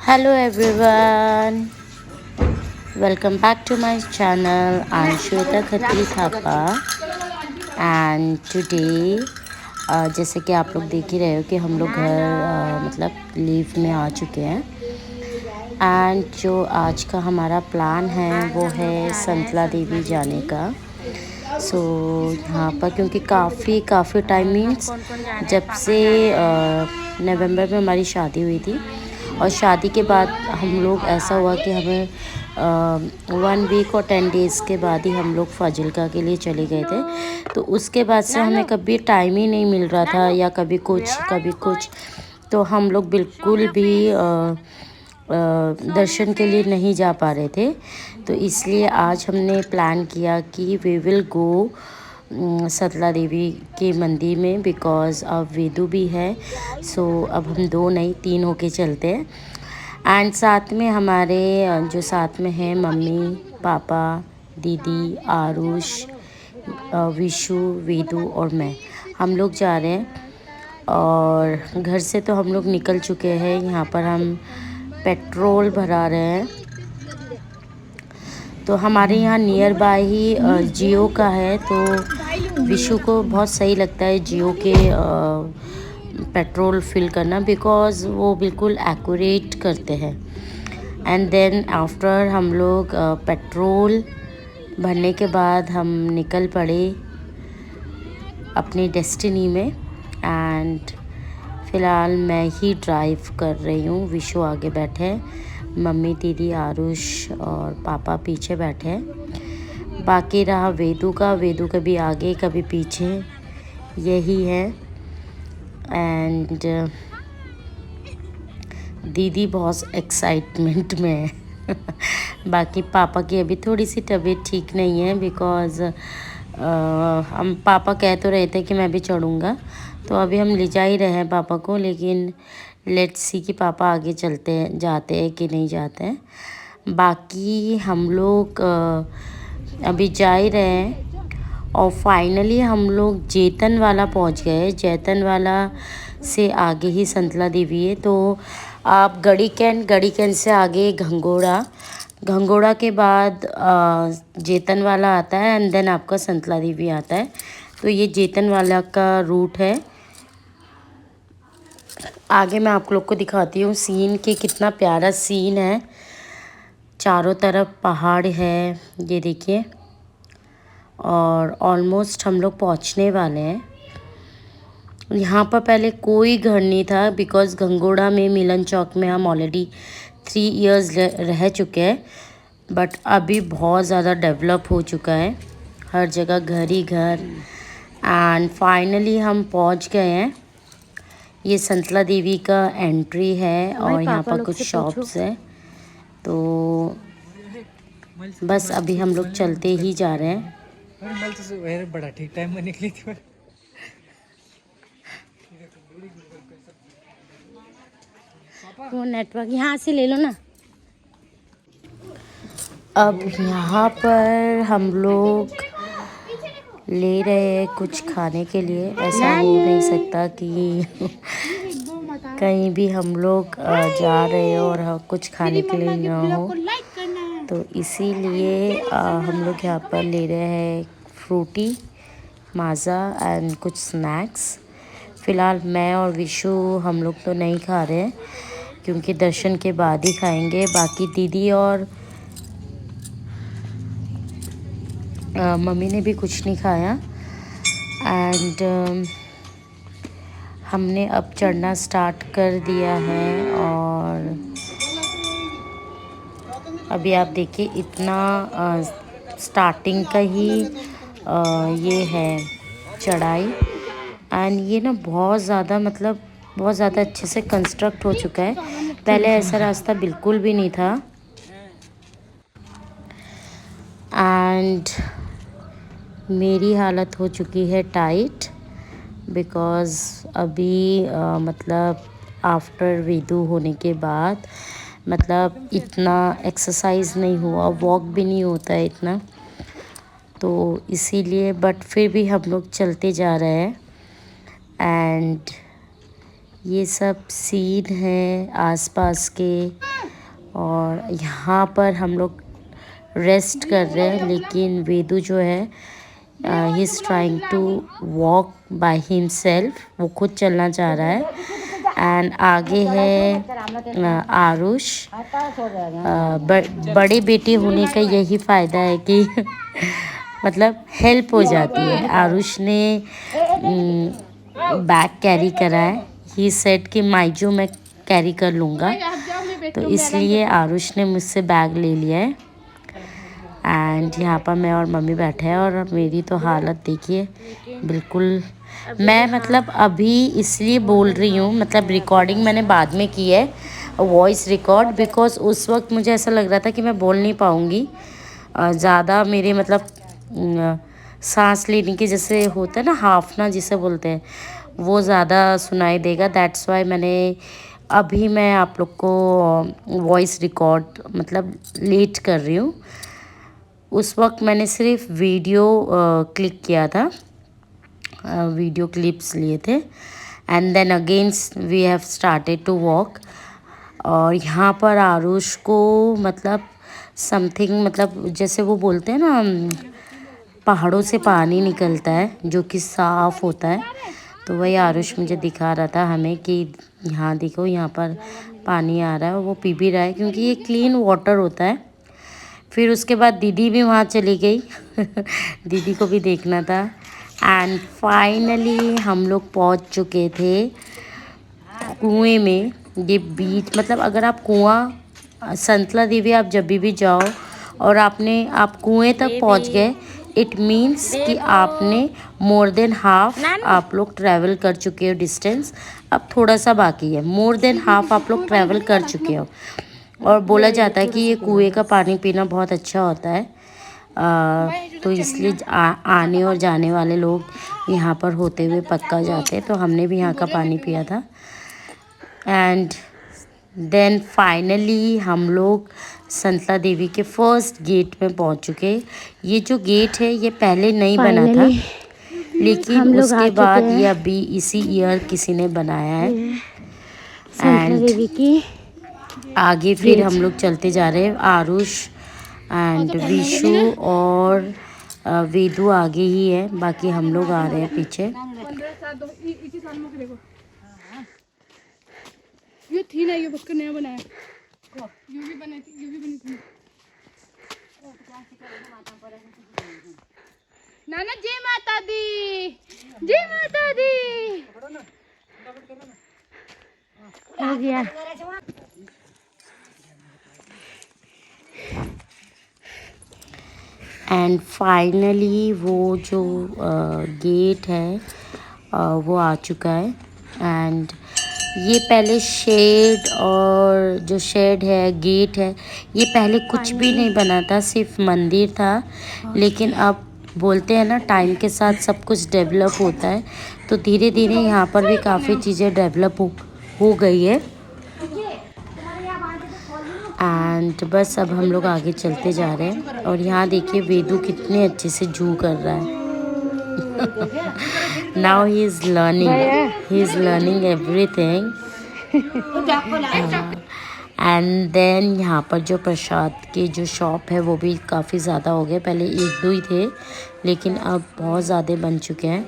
Hello everyone, welcome back to my channel. I'm Shweta Khatri Thapa and today जैसे कि आप लोग देख ही रहे हो कि हम लोग घर मतलब लीव में आ चुके हैं एंड जो आज का हमारा प्लान है वो है संतला देवी जाने का। यहाँ पर क्योंकि काफ़ी टाइम मीन्स जब से नवंबर में हमारी शादी हुई थी और शादी के बाद हम लोग ऐसा हुआ कि हमें 1 वीक और 10 डेज़ के बाद ही हम लोग फाजिल्का के लिए चले गए थे। तो उसके बाद से हमें कभी टाइम ही नहीं मिल रहा था या कभी कुछ तो हम लोग बिल्कुल भी दर्शन के लिए नहीं जा पा रहे थे। तो इसलिए आज हमने प्लान किया कि वी विल गो संतला देवी के मंदिर में बिकॉज़ अब वेदू भी है। अब हम 2 नहीं 3 होके चलते हैं एंड साथ में हमारे जो साथ में हैं मम्मी पापा दीदी आरुष विशु वेदू और मैं, हम लोग जा रहे हैं। और घर से तो हम लोग निकल चुके हैं, यहाँ पर हम पेट्रोल भरा रहे हैं। तो हमारे यहाँ नियर बाय ही जियो का है, तो विशु को बहुत सही लगता है जियो के पेट्रोल फिल करना बिकॉज़ वो बिल्कुल एक्यूरेट करते हैं। एंड देन आफ्टर हम लोग पेट्रोल भरने के बाद हम निकल पड़े अपनी डेस्टिनी में। एंड फ़िलहाल मैं ही ड्राइव कर रही हूँ, विशु आगे बैठे हैं, मम्मी दीदी आरुष और पापा पीछे बैठे हैं। बाकी रहा वेदू कभी आगे कभी पीछे यही है। एंड दीदी बहुत एक्साइटमेंट में है बाकी पापा की अभी थोड़ी सी तबीयत ठीक नहीं है बिकॉज़ हम पापा कह तो रहे थे कि मैं भी चढ़ूँगा, तो अभी हम ले जा ही रहे हैं पापा को, लेकिन लेट्स सी कि पापा आगे जाते हैं कि नहीं जाते हैं। बाकी हम लोग अभी जा ही रहे हैं और फाइनली हम लोग जेतन वाला पहुंच गए। जेतन वाला से आगे ही संतला देवी है। तो आप गड़ी कैंट से आगे घंगोड़ा के बाद जेतन वाला आता है एंड देन आपका संतला देवी आता है। तो ये जेतन वाला का रूट है। आगे मैं आप लोग को दिखाती हूँ सीन कि कितना प्यारा सीन है, चारों तरफ पहाड़ है ये देखिए। और ऑलमोस्ट हम लोग पहुँचने वाले हैं। यहाँ पर पहले कोई घर नहीं था बिकॉज़ घंगोड़ा में मिलन चौक में हम ऑलरेडी 3 इयर्स रह चुके हैं, बट अभी बहुत ज़्यादा डेवलप हो चुका है, हर जगह घर ही घर। एंड फाइनली हम पहुँच गए हैं। ये संतला देवी का एंट्री है और यहाँ पर कुछ शॉप्स है। तो बस अभी हम लोग चलते ही जा रहे हैं। बड़ा ठीक टाइम में निकली थी। वो नेटवर्क यहाँ से ले लो ना। अब यहाँ पर हम लोग ले रहे हैं कुछ खाने के लिए। ऐसा हो नहीं सकता कि कहीं भी हम लोग जा रहे हो और कुछ खाने के लिए ना हो, तो इसीलिए हम लोग यहाँ पर ले रहे हैं फ्रूटी माज़ा एंड कुछ स्नैक्स। फ़िलहाल मैं और विशु हम लोग तो नहीं खा रहे हैं क्योंकि दर्शन के बाद ही खाएंगे। बाकी दीदी और मम्मी ने भी कुछ नहीं खाया। एंड हमने अब चढ़ना स्टार्ट कर दिया है और अभी आप देखिए इतना स्टार्टिंग का ही ये है चढ़ाई। एंड ये ना बहुत ज़्यादा अच्छे से कंस्ट्रक्ट हो चुका है, पहले ऐसा रास्ता बिल्कुल भी नहीं था। एंड मेरी हालत हो चुकी है टाइट बिकॉज़ अभी आफ्टर वेदू होने के बाद इतना एक्सरसाइज नहीं हुआ, वॉक भी नहीं होता है इतना, तो इसीलिए। बट फिर भी हम लोग चलते जा रहे हैं। एंड ये सब सीन है आसपास के और यहाँ पर हम लोग रेस्ट कर रहे हैं, लेकिन वेदू जो है he is trying to walk by himself, वो खुद चलना चाह रहा है। एंड आगे है आरुष। बड़ी बेटी होने का यही फ़ायदा है कि मतलब हेल्प हो जाती है। आरुष ने बैग कैरी करा है, ही सेड कि माइजू मैं कैरी कर लूँगा, तो इसलिए आरुष ने मुझसे बैग ले लिया है। एंड यहाँ पर मैं और मम्मी बैठे हैं और मेरी तो हालत देखिए बिल्कुल। मैं मतलब अभी इसलिए बोल रही हूँ, मतलब रिकॉर्डिंग मैंने बाद में की है, वॉइस रिकॉर्ड, बिकॉज उस वक्त मुझे ऐसा लग रहा था कि मैं बोल नहीं पाऊँगी ज़्यादा। मेरे मतलब सांस लेने के जैसे होता है ना, हाफना जिसे बोलते हैं, वो ज़्यादा सुनाई देगा। दैट्स वाई मैंने अभी मैं आप लोग को वॉइस रिकॉर्ड मतलब लेट कर रही हूँ। उस वक्त मैंने सिर्फ वीडियो क्लिक किया था, वीडियो क्लिप्स लिए थे, and then against we have started to walk. और यहाँ पर आरुष को मतलब समथिंग, मतलब जैसे वो बोलते हैं ना पहाड़ों से पानी निकलता है जो कि साफ़ होता है, तो वही आरुष मुझे दिखा रहा था हमें कि यहाँ देखो यहाँ पर पानी आ रहा है, वो पी भी रहा है क्योंकि ये क्लीन वाटर होता है। फिर उसके बाद दीदी भी वहाँ चली गई दीदी को भी देखना था। एंड फाइनली हम लोग पहुँच चुके थे कुएं में। ये बीच मतलब अगर आप कुआं संतला देवी आप जब भी जाओ और आप कुएं तक पहुँच गए, इट मीन्स कि आपने मोर देन हाफ आप लोग ट्रैवल कर चुके हो डिस्टेंस। अब थोड़ा सा बाकी है, मोर देन हाफ आप लोग ट्रैवल कर चुके हो। और बोला जाता है कि ये कुएं का पानी पीना बहुत अच्छा होता है, तो इसलिए आने और जाने वाले लोग यहाँ पर होते हुए पक्का जाते हैं। तो हमने भी यहाँ का पानी पिया था। एंड देन फाइनली हम लोग संतला देवी के फर्स्ट गेट में पहुँच चुके। ये जो गेट है ये पहले नहीं बना था, लेकिन उसके बाद ये अभी इसी ईयर किसी ने बनाया है। संतला देवी की आगे फिर हम लोग चलते जा रहे हैं। आरुष एंड विशु और वेदू आगे ही है, बाकी हम लोग आ रहे हैं पीछे। ये थी ना, ये बक्कर नया बनाया, ये भी बनी थी। नाना जय माता दी, जय माता दी। हो गया। एंड फाइनली वो जो गेट है वो आ चुका है। एंड ये पहले शेड और जो शेड है गेट है, ये पहले कुछ भी नहीं बना था, सिर्फ मंदिर था। लेकिन अब बोलते हैं ना टाइम के साथ सब कुछ डेवलप होता है, तो धीरे धीरे यहाँ पर भी काफ़ी चीज़ें डेवलप हो गई है। एंड बस अब हम लोग आगे चलते जा रहे हैं। और यहाँ देखिए वेदू कितने अच्छे से जू कर रहा है now he is learning everything. And then यहाँ पर जो प्रसाद के जो शॉप है वो भी काफ़ी ज़्यादा हो गए, पहले एक दो ही थे लेकिन अब बहुत ज़्यादा बन चुके हैं।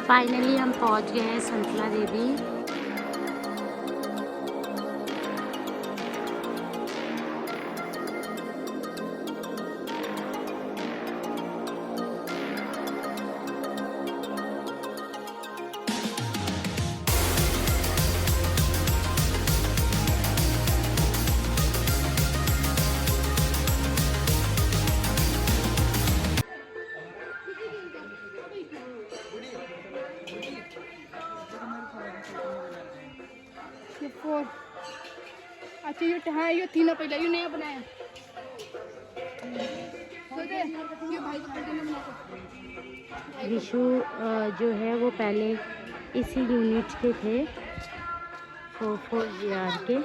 फाइनली हम पहुँच गए हैं संतला देवी। अच्छा ये हाँ ये थी ना पहले, ये नया बनाया। विशु जो है वो पहले इसी यूनिट के थे 4 के।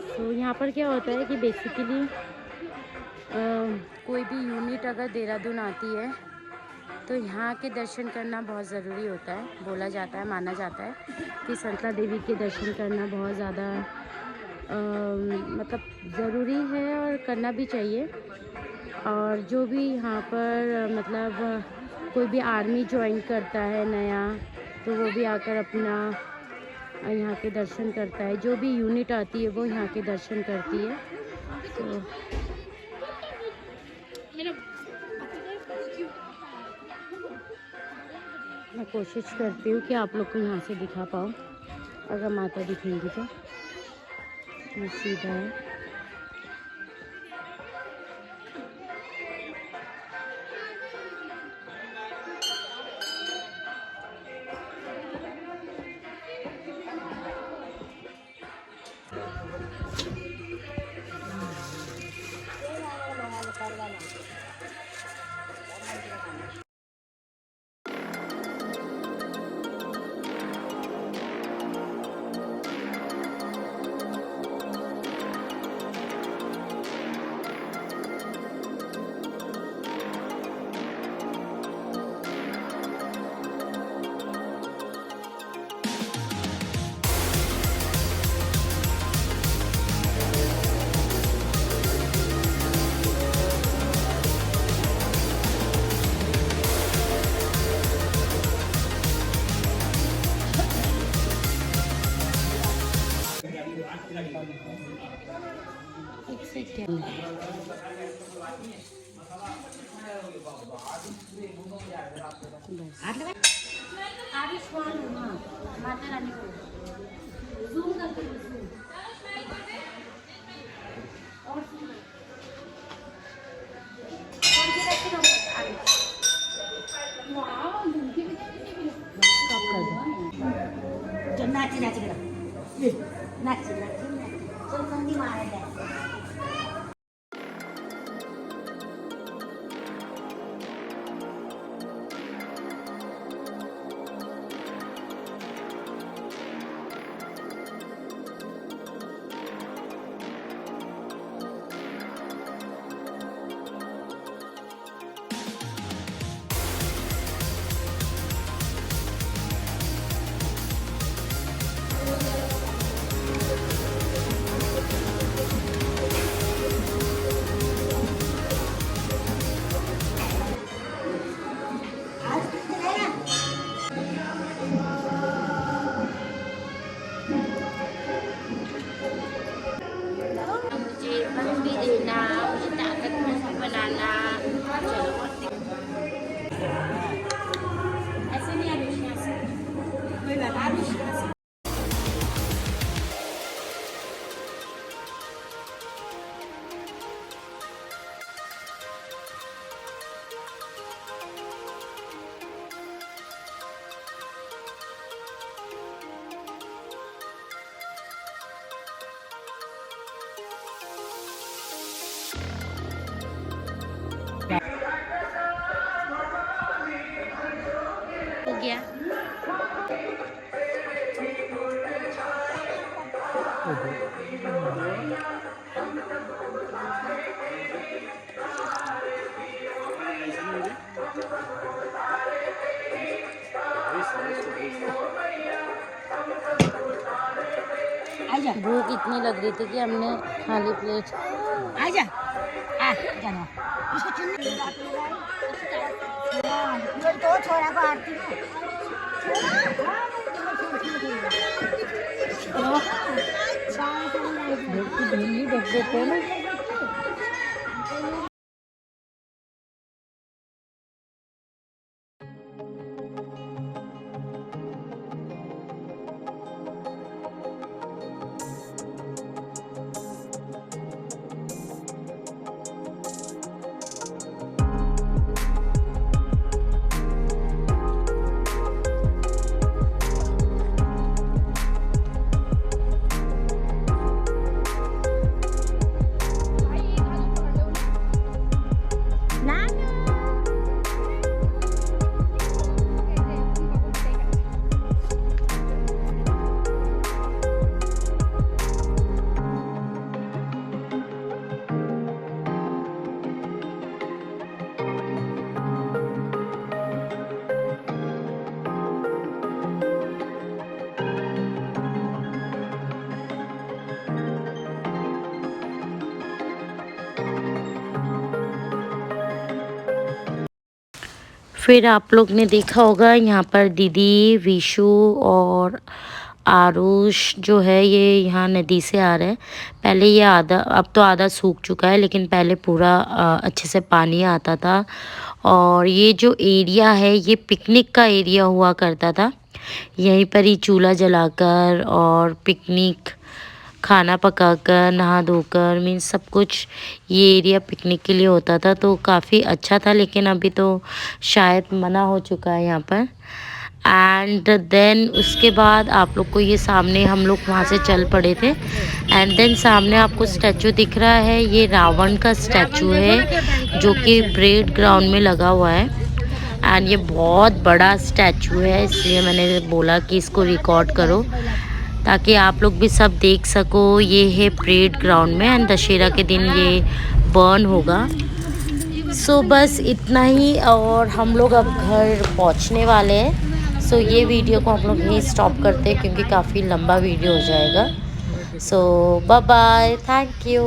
तो यहाँ पर क्या होता है कि बेसिकली कोई भी यूनिट अगर देहरादून आती है तो यहाँ के दर्शन करना बहुत ज़रूरी होता है। बोला जाता है, माना जाता है कि संतला देवी के दर्शन करना बहुत ज़्यादा मतलब ज़रूरी है और करना भी चाहिए। और जो भी यहाँ पर मतलब कोई भी आर्मी ज्वाइन करता है नया, तो वो भी आकर अपना यहाँ के दर्शन करता है। जो भी यूनिट आती है वो यहाँ के दर्शन करती है। तो मैं कोशिश करती हूँ कि आप लोग को यहाँ से दिखा पाऊँ। अगर माता दिखेंगी तो ये सीधा है। एक सेकेंड, आयुष्मान माता रानी को जूम करके नाची नाची नाची नाची चल संधी मारायला हो गया। भूख इतनी लग रही थी कि हमने खाली प्लेट आजा आ जाना इसको चुन्नी तो छोरा को आरती ढीली रख देते हैं ना। फिर आप लोग ने देखा होगा यहाँ पर दीदी, विशु और आरुष जो है ये यहाँ नदी से आ रहे हैं। पहले ये आधा, अब तो आधा सूख चुका है, लेकिन पहले पूरा अच्छे से पानी आता था। और ये जो एरिया है ये पिकनिक का एरिया हुआ करता था। यहीं पर ही चूल्हा जलाकर और पिकनिक, खाना पकाकर, नहा धोकर, मीन्स सब कुछ ये एरिया पिकनिक के लिए होता था। तो काफ़ी अच्छा था, लेकिन अभी तो शायद मना हो चुका है यहाँ पर। एंड देन उसके बाद आप लोग को ये सामने, हम लोग वहाँ से चल पड़े थे। एंड देन सामने आपको स्टैचू दिख रहा है, ये रावण का स्टैचू है जो कि परेड ग्राउंड में लगा हुआ है। एंड ये बहुत बड़ा स्टैचू है, इसलिए मैंने बोला कि इसको रिकॉर्ड करो ताकि आप लोग भी सब देख सको। ये है परेड ग्राउंड में, एंड दशहरा के दिन ये बर्न होगा। सो बस इतना ही, और हम लोग अब घर पहुंचने वाले हैं। सो ये वीडियो को हम लोग यहीं स्टॉप करते हैं क्योंकि काफ़ी लंबा वीडियो हो जाएगा। सो बाय बाय, थैंक यू।